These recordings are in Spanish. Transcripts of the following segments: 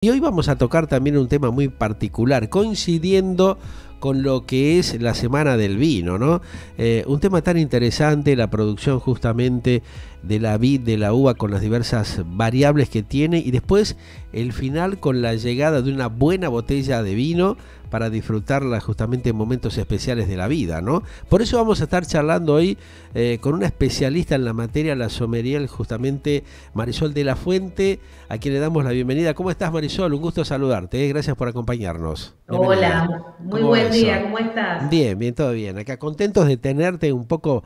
Y hoy vamos a tocar también un tema muy particular, coincidiendo con lo que es la Semana del Vino, ¿no? Un tema tan interesante, la producción justamente de la vid, de la uva, con las diversas variables que tiene, y después el final con la llegada de una buena botella de vino para disfrutarla justamente en momentos especiales de la vida, ¿no? Por eso vamos a estar charlando hoy con una especialista en la materia, la sommelier, justamente Marisol de la Fuente, a quien le damos la bienvenida. ¿Cómo estás, Marisol? Un gusto saludarte, ¿eh? Gracias por acompañarnos. Bienvenida. Hola, muy ¿Cómo va buen eso? día, ¿cómo estás? Bien, bien, todo bien. Acá contentos de tenerte un poco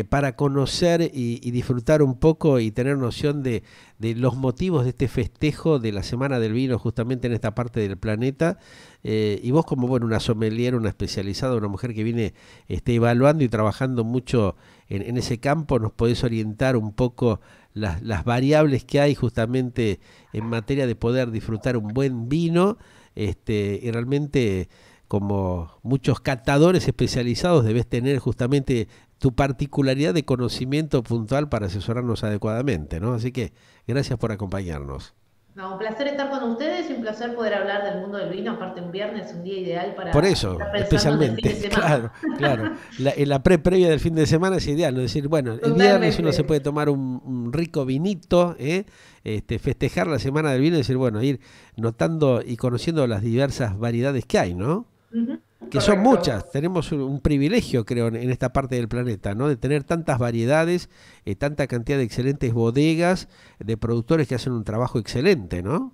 para conocer y disfrutar un poco y tener noción de los motivos de este festejo de la Semana del Vino justamente en esta parte del planeta. Y vos como, bueno, una sommelier, una especializada, una mujer que viene evaluando y trabajando mucho en ese campo, nos podés orientar un poco las variables que hay justamente en materia de poder disfrutar un buen vino, y realmente como muchos catadores especializados debes tener justamente tu particularidad de conocimiento puntual para asesorarnos adecuadamente, ¿no? Así que gracias por acompañarnos. No, un placer estar con ustedes y un placer poder hablar del mundo del vino. Aparte, un viernes, un día ideal Por para eso, estar pensando en el fin especialmente, de claro, semana. claro. En la previa del fin de semana es ideal, ¿no? Es decir, bueno, el viernes uno se Totalmente. puede tomar un rico vinito, festejar la semana del vino y decir, bueno, ir notando y conociendo las diversas variedades que hay, ¿no? Ujú, Que son correcto. muchas. Tenemos un privilegio, creo, en esta parte del planeta, ¿no? De tener tantas variedades, tanta cantidad de excelentes bodegas, de productores que hacen un trabajo excelente, ¿no?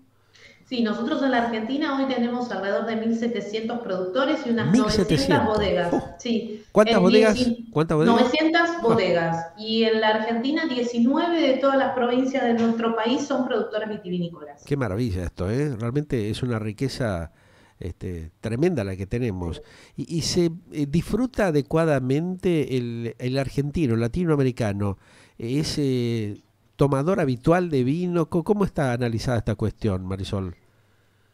Sí, nosotros en la Argentina hoy tenemos alrededor de 1.700 productores y unas Mil 900 setecientos. bodegas. ¡Uf! Sí, ¿Cuántas en bodegas? ¿Cuántas bodegas? 900 ¡Ja! bodegas. Y en la Argentina, 19 de todas las provincias de nuestro país son productores vitivinícolas. Qué maravilla esto, ¿eh? Realmente es una riqueza tremenda la que tenemos. Y se disfruta adecuadamente el argentino, el latinoamericano. ¿Es tomador habitual de vino? ¿Cómo está analizada esta cuestión, Marisol?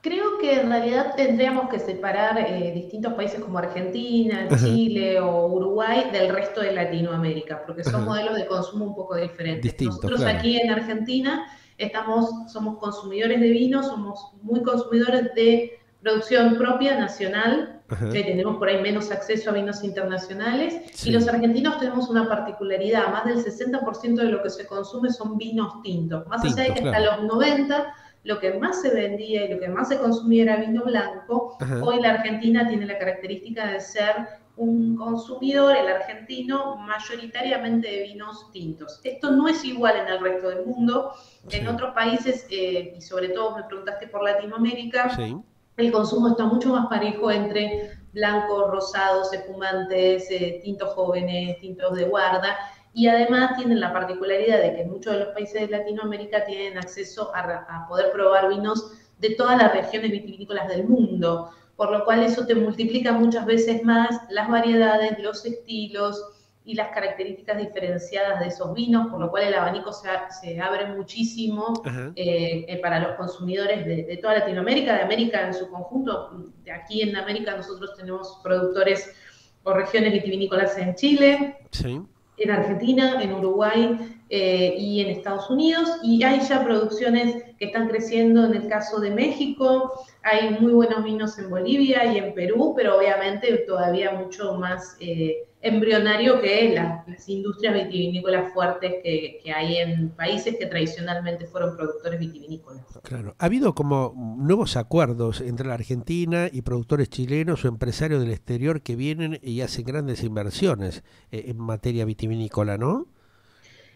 Creo que en realidad tendríamos que separar distintos países como Argentina, Ajá, Chile o Uruguay del resto de Latinoamérica, porque son ajá. modelos de consumo un poco diferentes. Distintos, Nosotros claro. aquí en Argentina somos consumidores de vino, somos muy consumidores de producción propia, nacional, Ajá. tenemos por ahí menos acceso a vinos internacionales, y los Sí. argentinos tenemos una particularidad, más del 60% de lo que se consume son vinos tintos, más allá de Tintos, que hasta claro. los 90 lo que más se vendía y lo que más se consumía era vino blanco. Ajá. Hoy la Argentina tiene la característica de ser un consumidor, el argentino, mayoritariamente de vinos tintos. Esto no es igual en el resto del mundo. En Sí. otros países, y sobre todo me preguntaste por Latinoamérica, Sí. el consumo está mucho más parejo entre blancos, rosados, espumantes, tintos jóvenes, tintos de guarda, y además tienen la particularidad de que muchos de los países de Latinoamérica tienen acceso a poder probar vinos de todas las regiones vitivinícolas del mundo, por lo cual eso te multiplica muchas veces más las variedades, los estilos y las características diferenciadas de esos vinos, por lo cual el abanico se abre muchísimo Ajá. para los consumidores de toda Latinoamérica, de América en su conjunto. De aquí en América nosotros tenemos productores o regiones vitivinícolas en Chile, Sí. en Argentina, en Uruguay y en Estados Unidos, y hay ya producciones que están creciendo en el caso de México, hay muy buenos vinos en Bolivia y en Perú, pero obviamente todavía mucho más embrionario que las industrias vitivinícolas fuertes que hay en países que tradicionalmente fueron productores vitivinícolas. Claro, ha habido como nuevos acuerdos entre la Argentina y productores chilenos o empresarios del exterior que vienen y hacen grandes inversiones en materia vitivinícola, ¿no?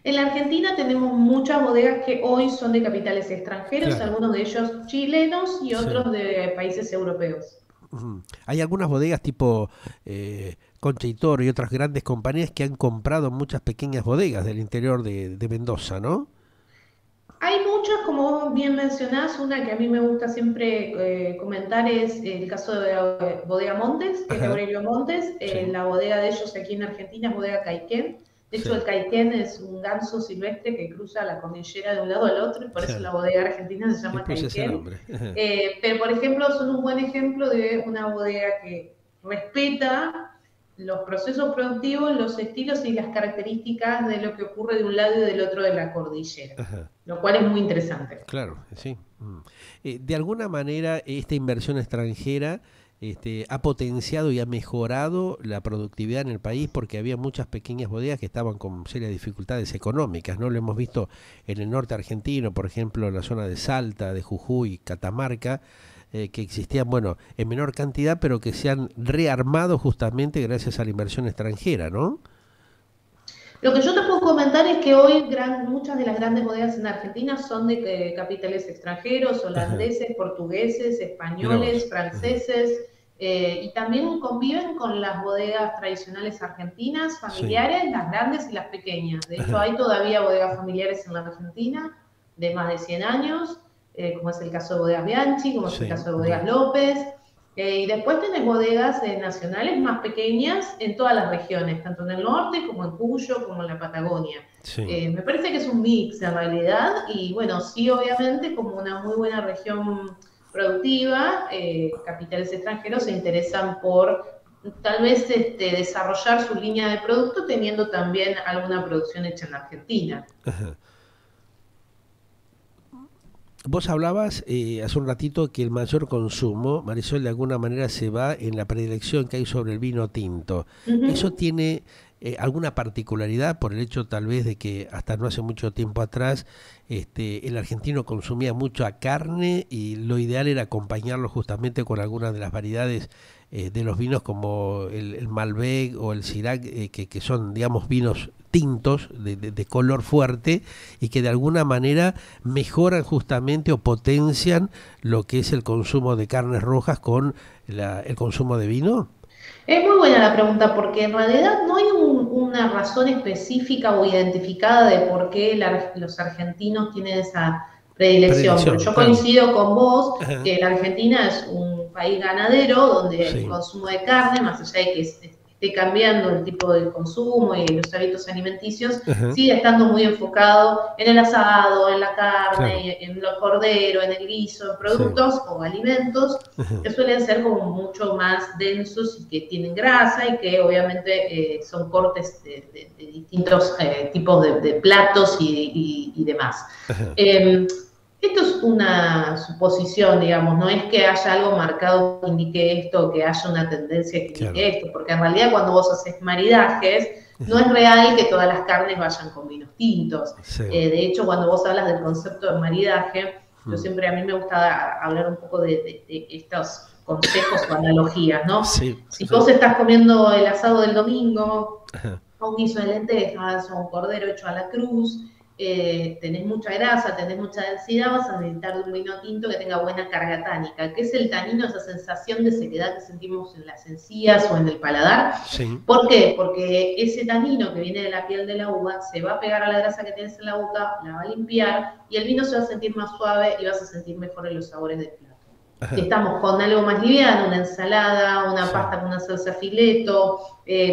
En la Argentina tenemos muchas bodegas que hoy son de capitales extranjeros, Claro, algunos de ellos chilenos y sí. otros de países europeos. Ujú. Hay algunas bodegas tipo Concha y Toro y otras grandes compañías que han comprado muchas pequeñas bodegas del interior de Mendoza, ¿no? Hay muchas, como vos bien mencionás, una que a mí me gusta siempre comentar es el caso de Bodega Montes, que es de Ajá, Aurelio Montes. sí, La bodega de ellos aquí en Argentina es Bodega Caiquén. De hecho, sí. el Caiquén es un ganso silvestre que cruza la cordillera de un lado al otro y por eso la bodega argentina se Le llama puse ese Caiquén. nombre. Ajá. Pero, por ejemplo, son un buen ejemplo de una bodega que respeta los procesos productivos, los estilos y las características de lo que ocurre de un lado y del otro de la cordillera, Ajá. lo cual es muy interesante. Claro, sí. De alguna manera, esta inversión extranjera ha potenciado y ha mejorado la productividad en el país porque había muchas pequeñas bodegas que estaban con serias dificultades económicas, ¿no? Lo hemos visto en el norte argentino, por ejemplo, en la zona de Salta, de Jujuy, Catamarca, que existían, bueno, en menor cantidad, pero que se han rearmado justamente gracias a la inversión extranjera, ¿no? Lo que yo te puedo comentar es que hoy muchas de las grandes bodegas en Argentina son de capitales extranjeros, Ajá. holandeses, portugueses, Mira vos. españoles, Ajá. franceses, y también conviven con las bodegas tradicionales argentinas, Sí. familiares, las grandes y las pequeñas. De hecho, Ajá. hay todavía bodegas familiares en la Argentina de más de 100 años, como es el caso de Bodegas Bianchi, como es el Sí. caso de Bodegas Ujú. López. Y después tenés bodegas nacionales más pequeñas en todas las regiones, tanto en el norte como en Cuyo, como en la Patagonia. Sí. Me parece que es un mix en realidad, y bueno, sí, obviamente, como una muy buena región productiva, capitales extranjeros se interesan por tal vez desarrollar su línea de producto teniendo también alguna producción hecha en Argentina. Ajá. Vos hablabas hace un ratito que el mayor consumo, Marisol, de alguna manera se va en la predilección que hay sobre el vino tinto. Uh ¿Eso -huh. tiene alguna particularidad por el hecho tal vez de que hasta no hace mucho tiempo atrás el argentino consumía mucha carne y lo ideal era acompañarlo justamente con algunas de las variedades de los vinos como el Malbec o el Syrah, que son, digamos, vinos tintos de color fuerte y que de alguna manera mejoran justamente o potencian lo que es el consumo de carnes rojas con el consumo de vino? Es muy buena la pregunta porque en realidad no hay una razón específica o identificada de por qué los argentinos tienen esa predilección, porque Predilección, yo claro. coincido con vos Ajá. que la Argentina es un país ganadero donde el Sí, consumo de carne, más allá de que esté cambiando el tipo de consumo y los hábitos alimenticios, ajá, sigue estando muy enfocado en el asado, en la claro. carne, en lo cordero, en el guiso, en Sí, productos o alimentos ajá, que suelen ser como mucho más densos y que tienen grasa y que obviamente son cortes de distintos tipos de platos y demás. ajá, Eh, Esto es una suposición, digamos, no es que haya algo marcado que indique esto o que haya una tendencia que indique claro. esto, porque en realidad cuando vos haces maridajes, no Ajá, es real que todas las carnes vayan con vinos tintos. sí, De hecho, cuando vos hablas del concepto de maridaje, yo mm, siempre a mí me gusta hablar un poco de estos consejos o analogías, ¿no? sí, Si sí, vos estás comiendo el asado del domingo, ajá, o un guiso de lentejas, o un cordero hecho a la cruz, tenés mucha grasa, tenés mucha densidad, vas a necesitar de un vino tinto que tenga buena carga tánica. ¿Qué es el tanino? Esa sensación de sequedad que sentimos en las encías o en el paladar. sí, ¿Por qué? Porque ese tanino que viene de la piel de la uva se va a pegar a la grasa que tienes en la boca, la va a limpiar y el vino se va a sentir más suave y vas a sentir mejor en los sabores del plato. Si ajá, estamos con algo más liviano, una ensalada, una sí, pasta con una salsa fileto,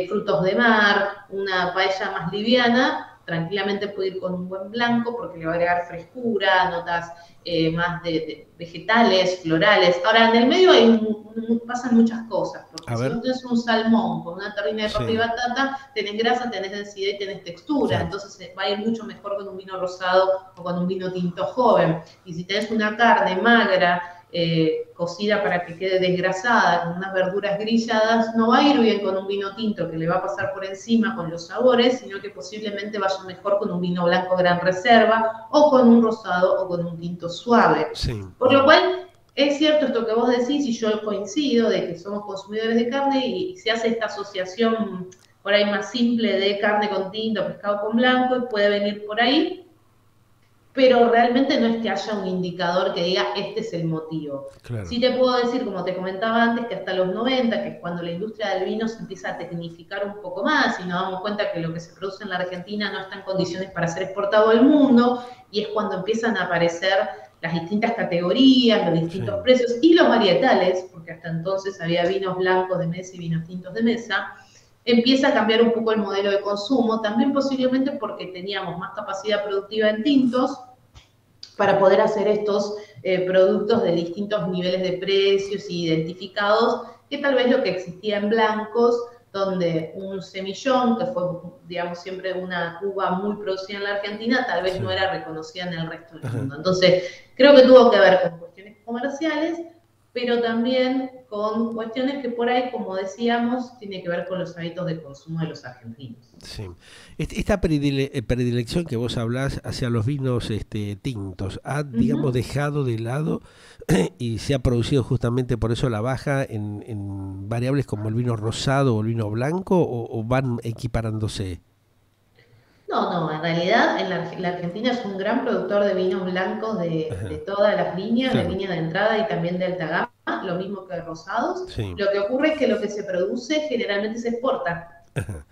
frutos de mar, una paella más liviana, tranquilamente puede ir con un buen blanco porque le va a agregar frescura, notas más de vegetales, florales. Ahora, en el medio pasan muchas cosas, porque a si ver, vos tenés un salmón con una terrina de papa y sí, batata, tenés grasa, tenés densidad y tenés textura, claro, entonces va a ir mucho mejor con un vino rosado o con un vino tinto joven. Y si tenés una carne magra, cocida para que quede desgrasada, con unas verduras grilladas, no va a ir bien con un vino tinto que le va a pasar por encima con los sabores, sino que posiblemente vaya mejor con un vino blanco gran reserva, o con un rosado, o con un tinto suave. sí, Por lo cual, es cierto esto que vos decís, y yo coincido, de que somos consumidores de carne, y se hace esta asociación por ahí más simple de carne con tinto, pescado con blanco, y puede venir por ahí, pero realmente no es que haya un indicador que diga este es el motivo. claro, Sí te puedo decir, como te comentaba antes, que hasta los 90, que es cuando la industria del vino se empieza a tecnificar un poco más y nos damos cuenta que lo que se produce en la Argentina no está en condiciones para ser exportado al mundo, y es cuando empiezan a aparecer las distintas categorías, los sí, distintos precios y los varietales, porque hasta entonces había vinos blancos de mesa y vinos tintos de mesa, empieza a cambiar un poco el modelo de consumo, también posiblemente porque teníamos más capacidad productiva en tintos para poder hacer estos productos de distintos niveles de precios y identificados, que tal vez lo que existía en blancos donde un semillón, que fue, digamos, siempre una uva muy producida en la Argentina, tal vez no era reconocida en el resto del mundo. Entonces, creo que tuvo que ver con cuestiones comerciales, pero también con cuestiones que por ahí, como decíamos, tiene que ver con los hábitos de consumo de los argentinos. Sí. Esta predilección que vos hablás hacia los vinos tintos, ¿ha, digamos, dejado de lado y se ha producido justamente por eso la baja en variables como el vino rosado o el vino blanco o van equiparándose? No, no, en realidad la Argentina es un gran productor de vinos blancos de Ajá, todas las líneas, de claro, línea de entrada y también de alta gama, lo mismo que de rosados. sí. Lo que ocurre es que lo que se produce generalmente se exporta. Ajá.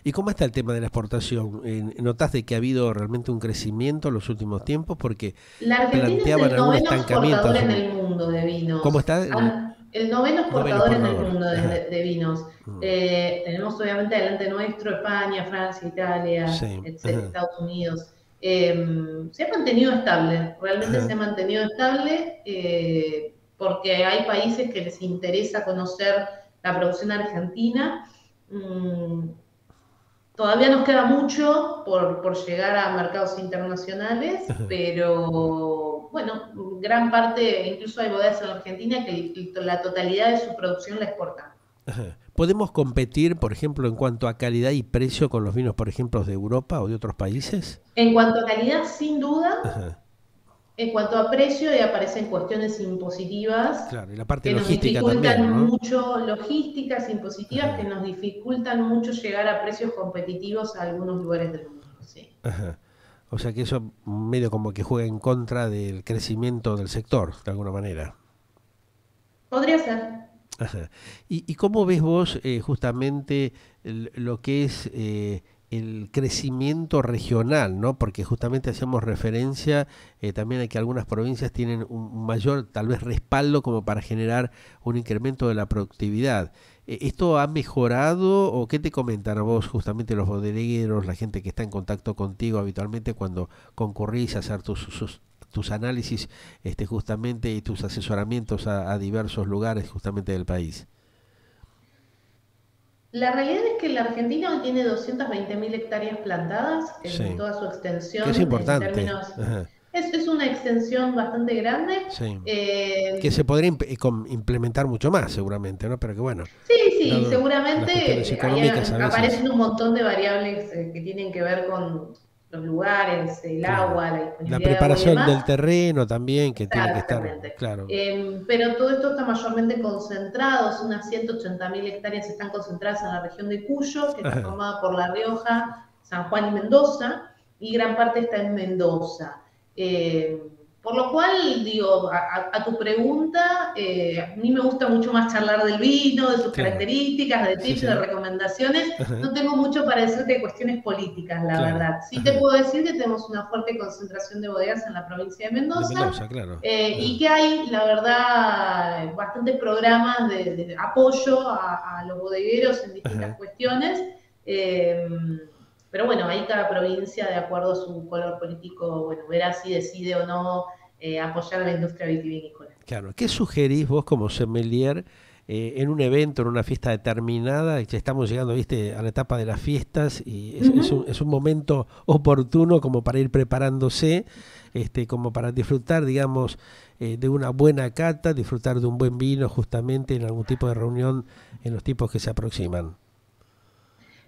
¿Y cómo está el tema de la exportación? ¿Notás de que ha habido realmente un crecimiento en los últimos tiempos? Porque La Argentina es planteaban el algún noveno estancamiento exportador hace en un... el mundo de ¿Cómo vinos. está el El noveno noveno exportador en el exportador? mundo Ajá. de vinos. Tenemos obviamente delante nuestro España, Francia, Italia, Sí, etcétera, ajá, Estados Unidos. Se ha mantenido estable, realmente se ajá, ha mantenido estable porque hay países que les interesa conocer la producción argentina. Mm, Todavía nos queda mucho por llegar a mercados internacionales, ajá, pero bueno, gran parte, incluso hay bodegas en Argentina que la totalidad de su producción la exportan. ajá. ¿Podemos competir, por ejemplo, en cuanto a calidad y precio con los vinos, por ejemplo, de Europa o de otros países? En cuanto a calidad, sin duda, Ajá, en cuanto a precio, ahí aparecen cuestiones impositivas claro, y la parte que nos logística también, dificultan ¿no? mucho, logísticas impositivas que Ajá, nos dificultan mucho llegar a precios competitivos a algunos lugares del mundo. Sí. ajá. O sea que eso medio como que juega en contra del crecimiento del sector, de alguna manera. Podría ser. Ajá. ¿Y cómo ves vos justamente lo que es el crecimiento regional, ¿no? Porque justamente hacemos referencia también a que algunas provincias tienen un mayor, tal vez, respaldo como para generar un incremento de la productividad. ¿Esto ha mejorado o qué te comentan a vos justamente los bodegueros, la gente que está en contacto contigo habitualmente cuando concurrís a hacer tus análisis justamente y tus asesoramientos a diversos lugares justamente del país? La realidad es que la Argentina hoy tiene 220.000 hectáreas plantadas en Sí, toda su que es extensión, en importante. términos, Ajá, es una extensión bastante grande. sí. Que Eh, se podría implementar mucho más seguramente, ¿no? Pero que bueno, sí, sí, dado las cuestiones seguramente ahí económicas a veces, aparecen un montón de variables que tienen que ver con los lugares, el claro. agua, la La disponibilidad de agua y preparación del demás. terreno también, que tiene que estar, Exactamente. claro. Pero todo esto está mayormente concentrado, unas 180.000 hectáreas están concentradas en la región de Cuyo, que está Ajá, formada por La Rioja, San Juan y Mendoza, y gran parte está en Mendoza. Eh, por lo cual, digo, a tu pregunta, a mí me gusta mucho más charlar del vino, de sus claro. características, de Sí, tips, de sí. recomendaciones. Ajá, No tengo mucho para decirte de cuestiones políticas, la claro. verdad. Sí te Ajá. puedo decir que tenemos una fuerte concentración de bodegas en la provincia de De Mendoza Mendoza, claro. y Ajá, que hay, la verdad, bastantes programas de apoyo a los bodegueros en distintas ajá. cuestiones. Eh, pero bueno, ahí cada provincia, de acuerdo a su color político, bueno, verá si decide o no apoyar a la industria vitivinícola. Claro, ¿qué sugerís vos como sommelier en un evento, en una fiesta determinada? Ya estamos llegando, viste, a la etapa de las fiestas y Uh -huh. es un momento oportuno como para ir preparándose, como para disfrutar, digamos, de una buena cata, disfrutar de un buen vino justamente en algún tipo de reunión en los tipos que se aproximan.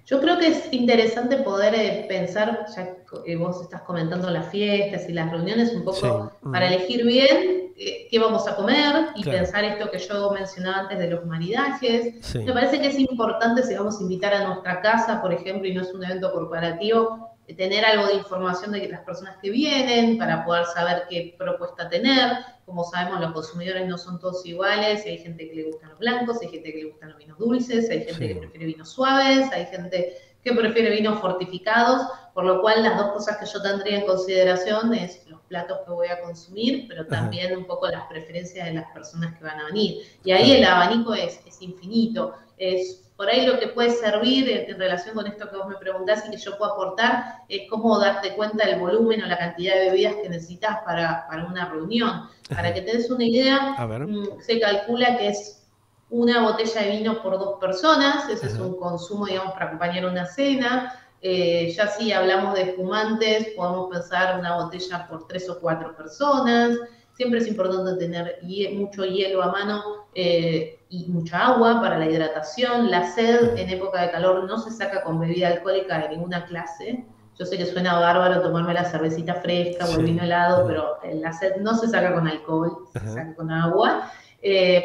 Yo creo que es interesante poder pensar, ya que vos estás comentando las fiestas y las reuniones, un Sí, poco para elegir bien qué vamos a comer y claro, pensar esto que yo mencionaba antes de los maridajes. Me sí, parece que es importante si vamos a invitar a nuestra casa, por ejemplo, y no es un evento corporativo, tener algo de información de las personas que vienen para poder saber qué propuesta tener. Como sabemos, los consumidores no son todos iguales, hay gente que le gustan los blancos, hay gente que le gustan los vinos dulces, hay gente que sí, prefiere vinos suaves, hay gente que prefiere vinos fortificados, por lo cual las dos cosas que yo tendría en consideración es los platos que voy a consumir, pero ajá, también un poco las preferencias de las personas que van a venir. Y ahí el claro, abanico es infinito. Es por ahí lo que puede servir en relación con esto que vos me preguntás y que yo puedo aportar es cómo darte cuenta del volumen o la cantidad de bebidas que necesitas para una reunión. Para ajá. que te des una idea, A ver, se calcula que es una botella de vino por 2 personas, ese es un consumo, digamos, para acompañar una cena. Ya si hablamos de espumantes, podemos pensar una botella por 3 o 4 personas. Siempre es importante tener mucho hielo a mano y mucha agua para la hidratación. La sed en época de calor no se saca con bebida alcohólica de ninguna clase. Yo sé que suena bárbaro tomarme la cervecita fresca o el vino Sí. helado, pero la sed no se saca con alcohol, se saca con agua.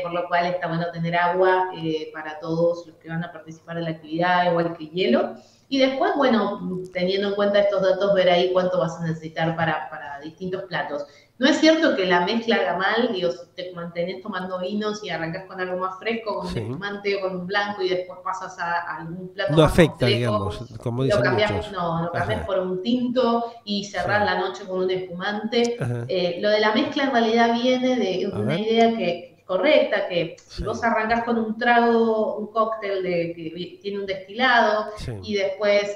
Por lo cual está bueno tener agua para todos los que van a participar de la actividad, igual que hielo. Y después, bueno, teniendo en cuenta estos datos, ver ahí cuánto vas a necesitar para distintos platos. No es cierto que la mezcla haga mal, digo, si te mantenés tomando vinos y arrancas con algo más fresco, con un Sí. espumante o con un blanco y después pasas a algún plato No más afecta, complejo, digamos, como lo dicen cambias, muchos. no, lo cambias Ajá. por un tinto y Sí. cerrás la noche con un espumante. Ajá. Lo de la mezcla en realidad viene de A una ver. idea que es correcta, que si Sí. vos arrancás con un trago, un cóctel que tiene un destilado, Sí. y después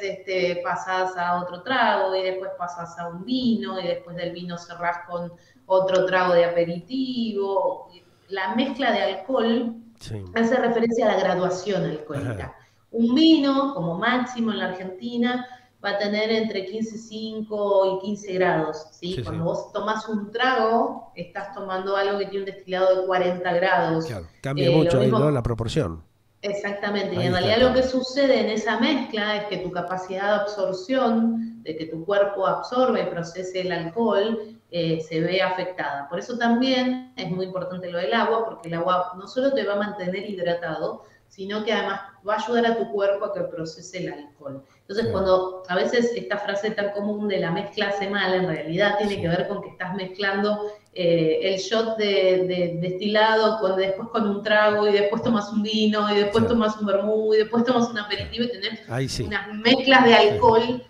pasás a otro trago, y después pasás a un vino, y después del vino cerrás con otro trago de aperitivo. La mezcla de alcohol Sí. hace referencia a la graduación Ajá. alcohólica. Un vino, como máximo en la Argentina, va a tener entre 15,5 y 15 grados. ¿Sí? Sí, Cuando sí. vos tomás un trago, estás tomando algo que tiene un destilado de 40 grados. Claro. Cambia mucho Lo ahí, ¿no? mismo, La proporción. exactamente, y Ahí en está el realidad lo que tema. sucede en esa mezcla es que tu capacidad de absorción, de que tu cuerpo absorbe y procese el alcohol, se ve afectada. Por eso también es muy importante lo del agua, porque el agua no solo te va a mantener hidratado, sino que además va a ayudar a tu cuerpo a que procese el alcohol. Entonces, Claro. cuando a veces esta frase tan común de la mezcla hace mal, en realidad tiene que Sí. ver con que estás mezclando el shot de destilado después con un trago y después tomas un vino y después Claro. tomas un vermú y después tomas un Claro. aperitivo y tenés Ahí sí. unas mezclas de Sí, sí. alcohol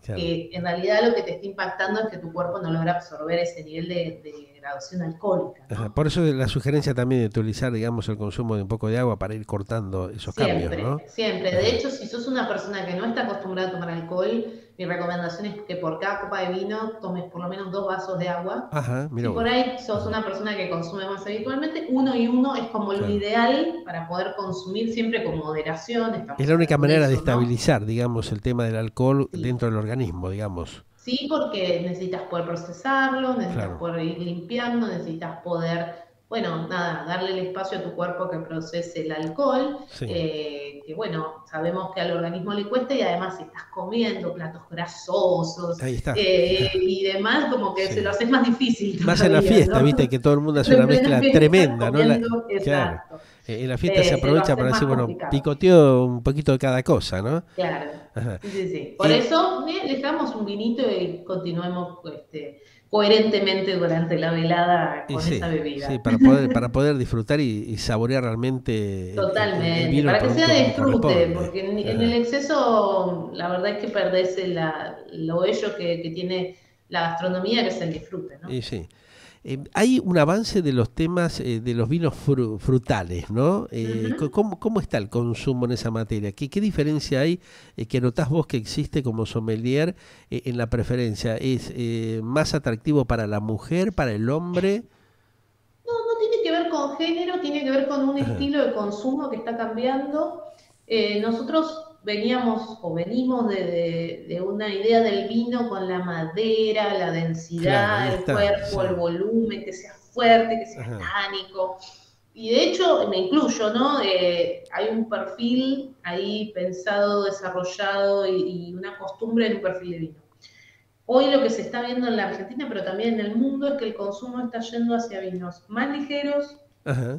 Claro. que en realidad lo que te está impactando es que tu cuerpo no logra absorber ese nivel de graduación alcohólica, Ajá. ¿no? Por eso la sugerencia también de utilizar, digamos, el consumo de un poco de agua para ir cortando esos cambios, ¿no? Siempre, siempre. De Ajá. hecho, si sos una persona que no está acostumbrada a tomar alcohol, mi recomendación es que por cada copa de vino tomes por lo menos 2 vasos de agua. Ajá, mira Si por vos. ahí sos Ajá. una persona que consume más habitualmente, uno y uno es como lo Claro. ideal para poder consumir siempre con moderación. Es Estamos la única hablando de manera de eso, ¿no? estabilizar, digamos, el tema del alcohol Sí. dentro del organismo, digamos. Sí, porque necesitas poder procesarlo, necesitas Claro. poder ir limpiando, necesitas poder, bueno, nada, darle el espacio a tu cuerpo que procese el alcohol, Sí. que bueno, sabemos que al organismo le cuesta y además si estás comiendo platos grasosos Ahí está. y demás, como que se lo Sí. haces más difícil Más en la todavía, fiesta, ¿no? viste, que todo el mundo hace una En plena mezcla fiesta estás tremenda, ¿no? comiendo, Claro. exacto. En la fiesta se Se lo aprovecha haces para decir, más bueno, complicado. picoteo un poquito de cada cosa, ¿no? Claro, Ajá. sí, sí, sí. Por Y, eso dejamos un vinito y continuemos coherentemente durante la velada y con esa sí, sí, bebida. para poder disfrutar y saborear realmente el Totalmente, vino, el para que sea producto de como disfrute, corresponde. porque en el Ajá. exceso la verdad es que perdés lo bello que tiene la gastronomía, que es el disfrute, ¿no? Y sí. Hay un avance de los temas de los vinos frutales, ¿no? Ujú. ¿Cómo está el consumo en esa materia? ¿Qué diferencia hay que notás vos que existe como sommelier en la preferencia? ¿Es más atractivo para la mujer, para el hombre? No tiene que ver con género, tiene que ver con un Ajá. estilo de consumo que está cambiando. Nosotros veníamos o venimos de una idea del vino con la madera, la Claro, ahí densidad, el está, cuerpo, el sí. volumen, que sea fuerte, que sea Ajá. tánico. Y de hecho, me incluyo, ¿no? Hay un perfil ahí pensado, desarrollado y una costumbre en un perfil de vino. Hoy lo que se está viendo en la Argentina, pero también en el mundo, es que el consumo está yendo hacia vinos más ligeros, Ajá.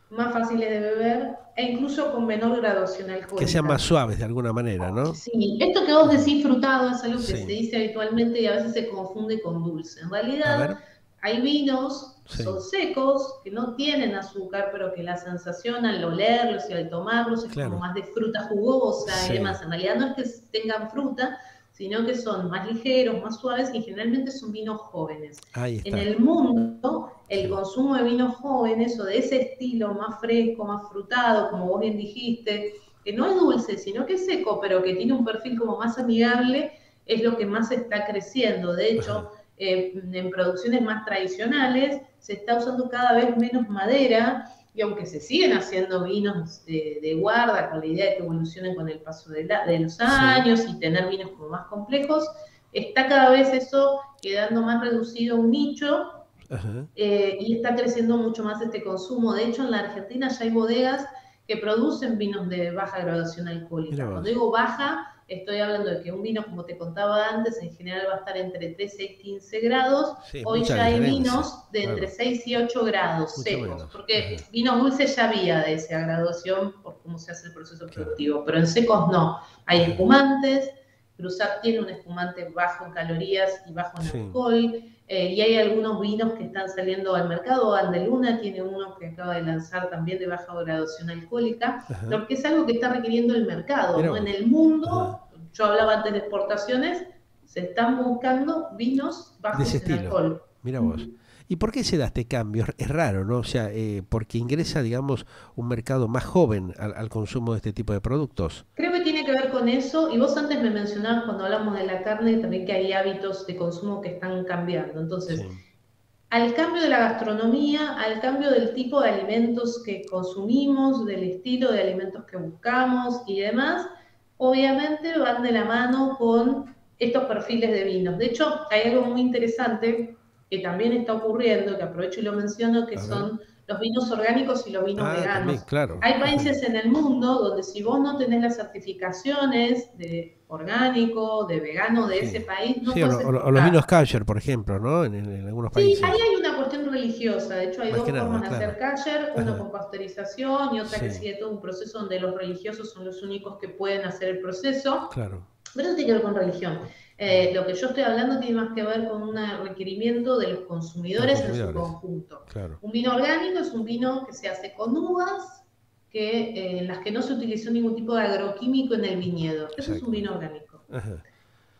más fáciles de beber e incluso con menor graduación Que sean más alcohólica. suaves de alguna manera, ¿no? Sí, esto que vos Ajá. decís frutado es algo que se Sí. dice habitualmente y a veces se confunde con dulce. En A realidad, ver. hay vinos que Sí. son secos, que no tienen azúcar, pero que la sensación al olerlos y al tomarlos es como Claro. más de fruta jugosa y Sí. demás. En realidad no es que tengan fruta, sino que son más ligeros, más suaves y generalmente son vinos jóvenes. Ahí En está. el mundo, el Sí. consumo de vinos jóvenes o de ese estilo más fresco, más frutado, como vos bien dijiste, que no es dulce, sino que es seco, pero que tiene un perfil como más amigable, es lo que más está creciendo. De Ajá. hecho, en producciones más tradicionales se está usando cada vez menos madera y aunque se siguen haciendo vinos de guarda con la idea de que evolucionen con el paso de los años y tener vinos como más complejos, está cada vez eso quedando más reducido a un nicho. Y está creciendo mucho más este consumo. De hecho, en la Argentina ya hay bodegas que producen vinos de baja graduación alcohólica. Cuando digo baja, estoy hablando de que un vino, como te contaba antes, en general va a estar entre 13 y 15 grados. Hoy ya hay vinos de entre 6 y 8 grados secos, porque vinos dulces ya había de esa graduación por cómo se hace el proceso productivo, pero en secos no. Hay espumantes. Cruzat tiene un espumante bajo en calorías y bajo en alcohol, y hay algunos vinos que están saliendo al mercado. Andeluna tiene uno que acaba de lanzar también de baja graduación alcohólica, porque es algo que está requiriendo el mercado, ¿no? En el mundo, yo hablaba antes de exportaciones, se están buscando vinos bajos en alcohol. Mira vos. ¿Y por qué se da este cambio? Es raro, ¿no? O sea, porque ingresa, digamos, un mercado más joven al consumo de este tipo de productos. Creo que tiene que ver con eso, y vos antes me mencionabas cuando hablamos de la carne también que hay hábitos de consumo que están cambiando. Entonces, al cambio de la gastronomía, al cambio del tipo de alimentos que consumimos, del estilo de alimentos que buscamos y demás, obviamente van de la mano con estos perfiles de vinos. De hecho, hay algo muy interesante que también está ocurriendo, que aprovecho y lo menciono, que son los vinos orgánicos y los vinos veganos. También, claro. Hay países en el mundo donde si vos no tenés las certificaciones de orgánico, de vegano de ese país, no puedes o los vinos kosher, por ejemplo, ¿no? En algunos países. Sí, ahí hay una cuestión religiosa. De hecho, hay dos formas de hacer kosher, una con pasteurización y otra que sigue todo un proceso donde los religiosos son los únicos que pueden hacer el proceso. Claro. Pero eso tiene que ver con religión. Lo que yo estoy hablando tiene más que ver con un requerimiento de los consumidores en su conjunto. Claro. Un vino orgánico es un vino que se hace con uvas en las que no se utilizó ningún tipo de agroquímico en el viñedo. Eso es un vino orgánico.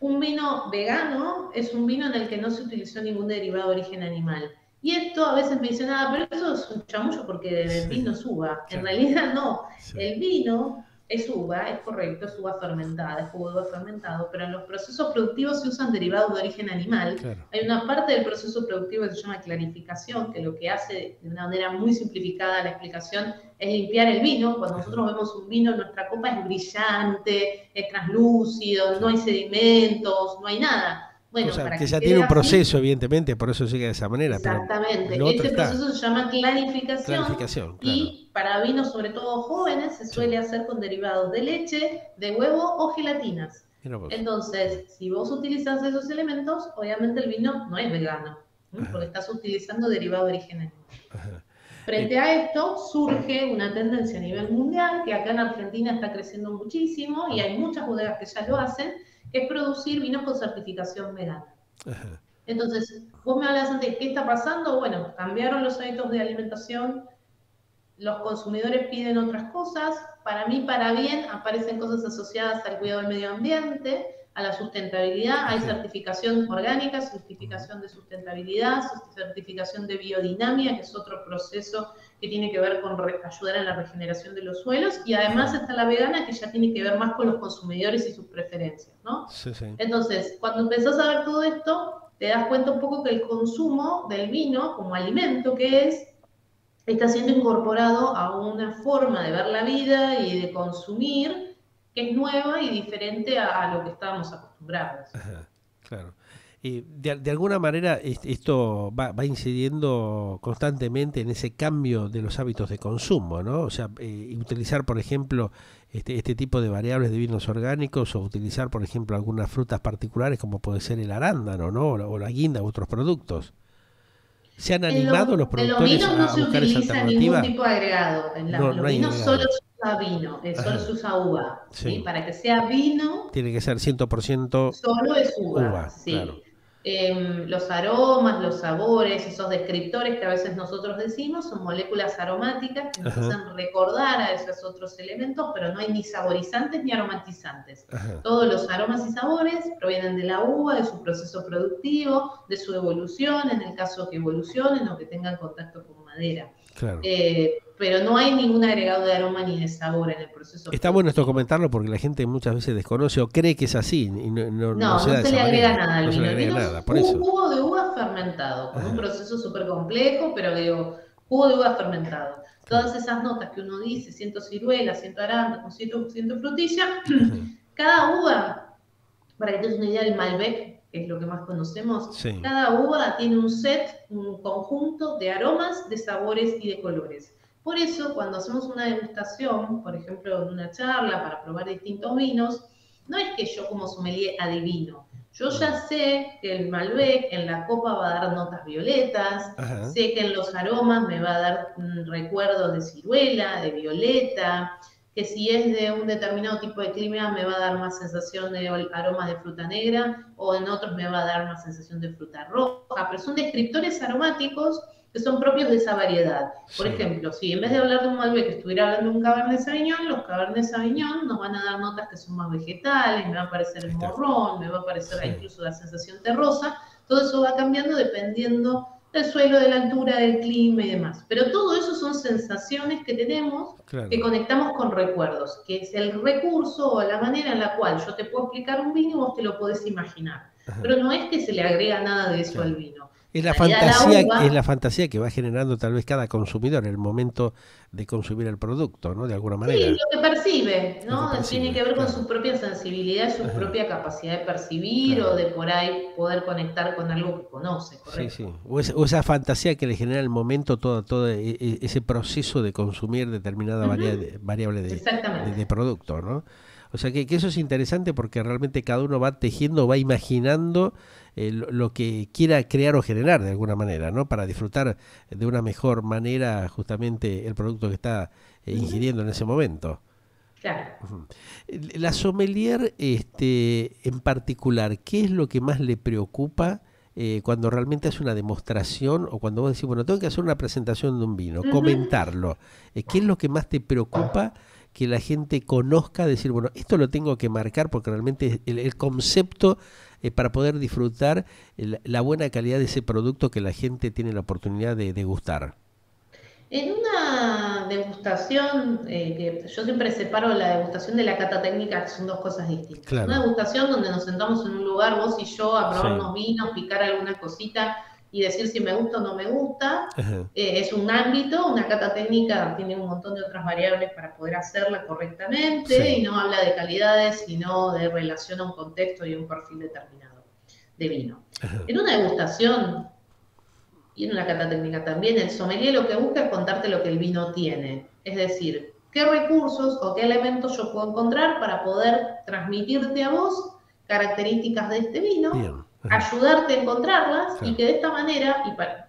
Un vino vegano es un vino en el que no se utilizó ningún derivado de origen animal. Y esto a veces me dicen, pero eso es un chamullo porque el vino es uva. En realidad no. El vino es uva, es correcto, es uva fermentada, es jugo de uva fermentado, pero en los procesos productivos se usan derivados de origen animal. Hay una parte del proceso productivo que se llama clarificación, que lo que hace de una manera muy simplificada la explicación es limpiar el vino. Cuando nosotros vemos un vino, nuestra copa es brillante, es translúcido, no hay sedimentos, no hay nada. Bueno, que ya tiene un proceso, evidentemente, por eso sigue de esa manera. Exactamente. Este proceso se llama clarificación. Y para vinos, sobre todo jóvenes, se suele hacer con derivados de leche, de huevo o gelatinas. Entonces, si vos utilizas esos elementos, obviamente el vino no es vegano, porque estás utilizando derivados de origen animal. Frente a esto, surge una tendencia a nivel mundial, que acá en Argentina está creciendo muchísimo, y hay muchas bodegas que ya lo hacen, que es producir vinos con certificación vegana. Entonces, vos me hablas antes, ¿qué está pasando? Bueno, cambiaron los hábitos de alimentación, los consumidores piden otras cosas, para mí, para bien, aparecen cosas asociadas al cuidado del medio ambiente, a la sustentabilidad. Hay certificación orgánica, certificación de sustentabilidad, certificación de biodinamia, que es otro proceso que tiene que ver con ayudar en la regeneración de los suelos, y además está la vegana, que ya tiene que ver más con los consumidores y sus preferencias, ¿no? Entonces, cuando empezás a ver todo esto, te das cuenta un poco que el consumo del vino como alimento que está siendo incorporado a una forma de ver la vida y de consumir que es nueva y diferente a lo que estábamos acostumbrados. Claro. De alguna manera esto va incidiendo constantemente en ese cambio de los hábitos de consumo, ¿no? O sea, utilizar, por ejemplo, este tipo de variables de vinos orgánicos, o utilizar, por ejemplo, algunas frutas particulares como puede ser el arándano, ¿no? O la guinda u otros productos. ¿Se han animado los productores a buscar esa alternativa? En los vinos no se utiliza ningún tipo de agregado. Los vinos solo se usa vino, solo se usa uva. ¿Sí? Para que sea vino, tiene que ser 100% solo es uva. Sí. Claro. Los aromas, los sabores, esos descriptores que a veces nosotros decimos, son moléculas aromáticas que nos hacen recordar a esos otros elementos, pero no hay ni saborizantes ni aromatizantes. Todos los aromas y sabores provienen de la uva, de su proceso productivo, de su evolución, en el caso que evolucionen o que tengan contacto con madera. Claro. Pero no hay ningún agregado de aroma ni de sabor en el proceso. Está bueno esto comentarlo porque la gente muchas veces desconoce o cree que es así. Y no se le agrega nada al vino. El vino es un jugo de uva fermentado, con un proceso súper complejo, pero digo, jugo de uva fermentado. Claro. Todas esas notas que uno dice, siento ciruela, siento arándano, siento frutilla, Ajá. cada uva, para que te des una idea del Malbec, que es lo que más conocemos, Sí. cada uva tiene un set, un conjunto de aromas, de sabores y de colores. Por eso, cuando hacemos una degustación, por ejemplo, en una charla para probar distintos vinos, no es que yo como sommelier adivino. Yo ya sé que el Malbec en la copa va a dar notas violetas, Ajá. sé que en los aromas me va a dar recuerdos de ciruela, de violeta, que si es de un determinado tipo de clima me va a dar más sensación de aromas de fruta negra o en otros me va a dar más sensación de fruta roja, pero son descriptores aromáticos que son propios de esa variedad. Por Sí. ejemplo, si en vez de hablar de un Malbec estuviera hablando de un Cabernet Sauvignon, los Cabernet Sauvignon nos van a dar notas que son más vegetales, me va a aparecer Ahí el está. morrón, me va a aparecer Sí. incluso la sensación terrosa, todo eso va cambiando dependiendo del suelo, de la altura, del clima y demás. Pero todo eso son sensaciones que tenemos que Claro. conectamos con recuerdos, que es el recurso o la manera en la cual yo te puedo explicar un vino y vos te lo podés imaginar. Ajá. Pero no es que se le agrega nada de eso al Claro. vino. En realidad la Es la uva, fantasía que va generando tal vez cada consumidor en el momento de consumir el producto, ¿no? De alguna sí, manera, lo que percibe, lo que ¿no? Tiene percibe, que ver con claro. su propia sensibilidad, su Ajá, propia capacidad de percibir o claro. de por ahí poder conectar con algo que conoce, Sí, sí. ¿correcto? O esa fantasía que le genera el momento todo ese proceso de consumir determinada Ujú, variable exactamente. de producto, ¿no? O sea que eso es interesante porque realmente cada uno va tejiendo, va imaginando lo que quiera crear o generar de alguna manera, ¿no? Para disfrutar de una mejor manera justamente el producto que está Ujú, ingiriendo en ese momento. claro. Ujú. La sommelier, en particular, ¿qué es lo que más le preocupa cuando realmente hace una demostración o cuando vos decís, bueno, tengo que hacer una presentación de un vino, Ujú. comentarlo? ¿Qué es lo que más te preocupa que la gente conozca? Decir, bueno, esto lo tengo que marcar porque realmente el concepto para poder disfrutar la buena calidad de ese producto que la gente tiene la oportunidad de degustar. En una degustación, que yo siempre separo la degustación de la cata técnica, que son dos cosas distintas. Una Claro, degustación donde nos sentamos en un lugar, vos y yo, a probar sí. unos vinos, picar alguna cosita y decir si me gusta o no me gusta, Ajá, es un ámbito. Una cata técnica tiene un montón de otras variables para poder hacerla correctamente sí. y no habla de calidades, sino de relación a un contexto y a un perfil determinado de vino. Ajá, En una degustación y en una cata técnica también, el sommelier lo que busca es contarte lo que el vino tiene. Es decir, qué recursos o qué elementos yo puedo encontrar para poder transmitirte a vos características de este vino, bien. Ajá, ayudarte a encontrarlas y claro. que de esta manera,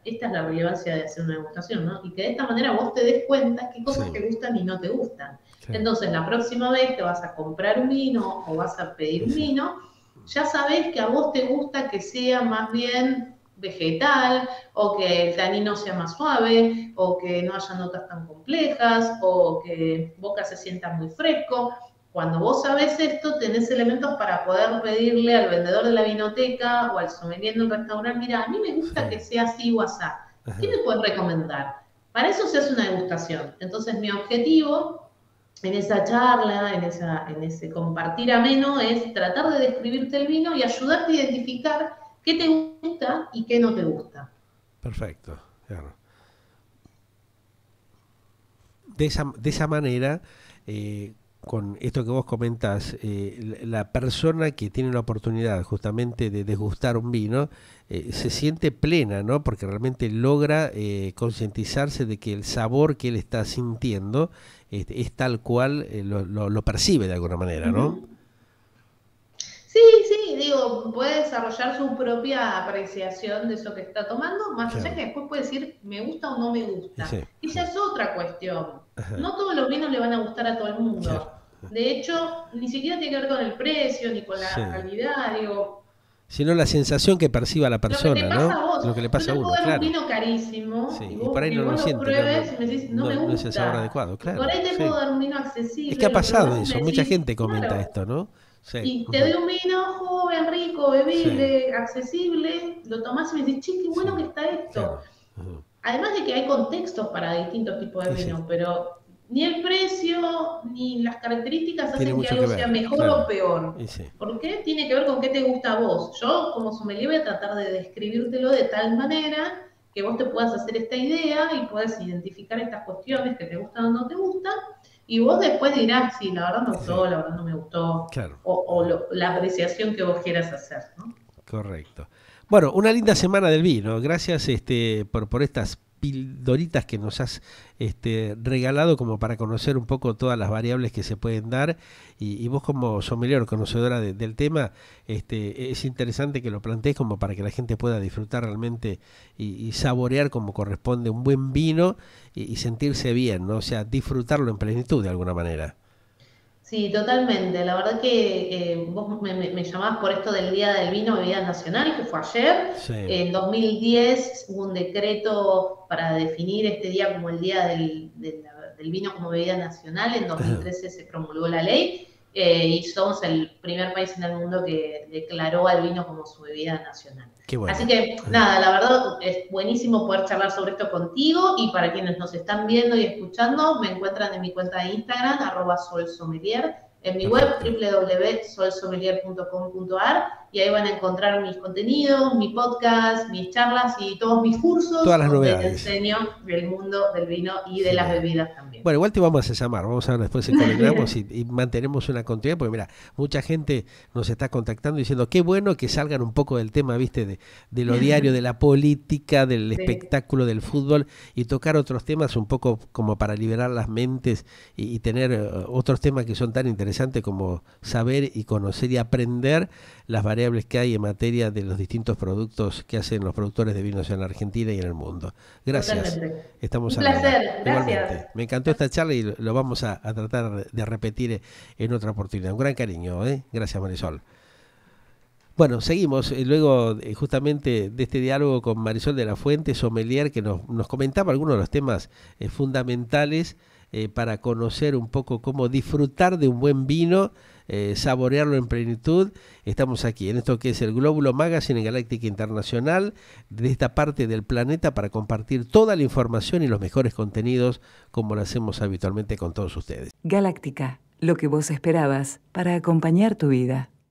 esta es la relevancia de hacer una degustación, ¿no? Y que de esta manera vos te des cuenta qué cosas Sí, te gustan y no te gustan. claro. Entonces, la próxima vez que vas a comprar un vino o vas a pedir un Ese. vino, ya sabés que a vos te gusta que sea más bien vegetal, o que el tanino sea más suave, o que no haya notas tan complejas, o que boca se sienta muy fresco. Cuando vos sabés esto, tenés elementos para poder pedirle al vendedor de la vinoteca o al sommelier del restaurante, mira, a mí me gusta que Sí. sea así o asá. ¿Qué Ajá. me puedes recomendar? Para eso se hace una degustación. Entonces, mi objetivo en esa charla, en ese compartir ameno, es tratar de describirte el vino y ayudarte a identificar qué te gusta y qué no te gusta. Perfecto. Claro. De esa manera, con esto que vos comentás, la persona que tiene la oportunidad justamente de degustar un vino se siente plena, ¿no? Porque realmente logra concientizarse de que el sabor que él está sintiendo es tal cual lo percibe de alguna manera, ¿no? Ujú. Sí, sí, digo, puede desarrollar su propia apreciación de eso que está tomando, más allá Claro. que después puede decir me gusta o no me gusta. Sí. Esa es otra cuestión. Ajá. No todos los vinos le van a gustar a todo el Claro. mundo. De hecho, ni siquiera tiene que ver con el precio ni con la Sí. calidad. Digo, Sino la sensación que perciba la lo que te persona, pasa ¿no? a vos. Lo que le Yo pasa te a puedo uno, dar un claro. vino carísimo Sí, y por ahí y no lo vos lo siente, no, pruebes y me decís, no me no es el sabor gusta. adecuado, Y por claro, ahí te puedo sí. dar un vino Es que accesible, ha lo pasado probás y me eso, mucha decís, gente comenta claro. esto, ¿no? Sí, Y te doy ujú, un vino joven, rico, sí, bebible, accesible, lo tomás y me decís, che, qué bueno sí, que está esto. claro. Ujú. Además de que hay contextos para distintos tipos de Y sí, vino, pero ni el precio ni las características tiene hacen que mucho que algo sea ver, mejor o claro. peor. Y sí, ¿Por qué? Tiene que ver con qué te gusta a vos. Yo, como sommelier, voy a tratar de describírtelo de tal manera que vos te puedas hacer esta idea y puedas identificar estas cuestiones que te gustan o no te gustan, y vos después dirás, sí, la verdad me gustó, la verdad no me gustó, Claro. la apreciación que vos quieras hacer, ¿no? Correcto. Bueno, una linda semana del vino. Gracias por estas pildoritas que nos has regalado como para conocer un poco todas las variables que se pueden dar. Y vos como sommelier, conocedora del tema, es interesante que lo plantees como para que la gente pueda disfrutar realmente y saborear como corresponde un buen vino y sentirse bien, ¿no? O sea, disfrutarlo en plenitud de alguna manera. Sí, totalmente. La verdad que vos me llamabas por esto del Día del Vino Bebida Nacional, que fue ayer. Sí. En 2010 hubo un decreto para definir este día como el Día del Vino como Bebida Nacional. En 2013 se promulgó la ley y somos el primer país en el mundo que declaró al vino como su bebida nacional. Qué bueno. Así que nada, la verdad es buenísimo poder charlar sobre esto contigo, y para quienes nos están viendo y escuchando, me encuentran en mi cuenta de Instagram, @solsommelier, en mi web www.solsommelier.com.ar, y ahí van a encontrar mis contenidos, mi podcast, mis charlas y todos mis cursos, Todas las donde te novedades. enseño del mundo del vino y de las bebidas también. Bueno, igual te vamos a llamar, vamos a ver después si coordinamos y mantenemos una continuidad, porque mira, mucha gente nos está contactando diciendo qué bueno que salgan un poco del tema, viste, de lo diario, de la política, del espectáculo, del fútbol, y tocar otros temas un poco como para liberar las mentes y tener otros temas que son tan interesantes como saber y conocer y aprender las variables que hay en materia de los distintos productos que hacen los productores de vinos en la Argentina y en el mundo. Gracias. Totalmente. Estamos Un placer, gracias. Igualmente. Me encantó esta charla y lo vamos a tratar de repetir en otra oportunidad. Un gran cariño, ¿eh? Gracias, Marisol. Bueno, seguimos luego justamente de este diálogo con Marisol de la Fuente, sommelier, que nos comentaba algunos de los temas fundamentales para conocer un poco cómo disfrutar de un buen vino, saborearlo en plenitud. Estamos aquí en esto que es el Glóbulo Magazine en Galáctica Internacional, de esta parte del planeta, para compartir toda la información y los mejores contenidos como lo hacemos habitualmente con todos ustedes. Galáctica, lo que vos esperabas para acompañar tu vida.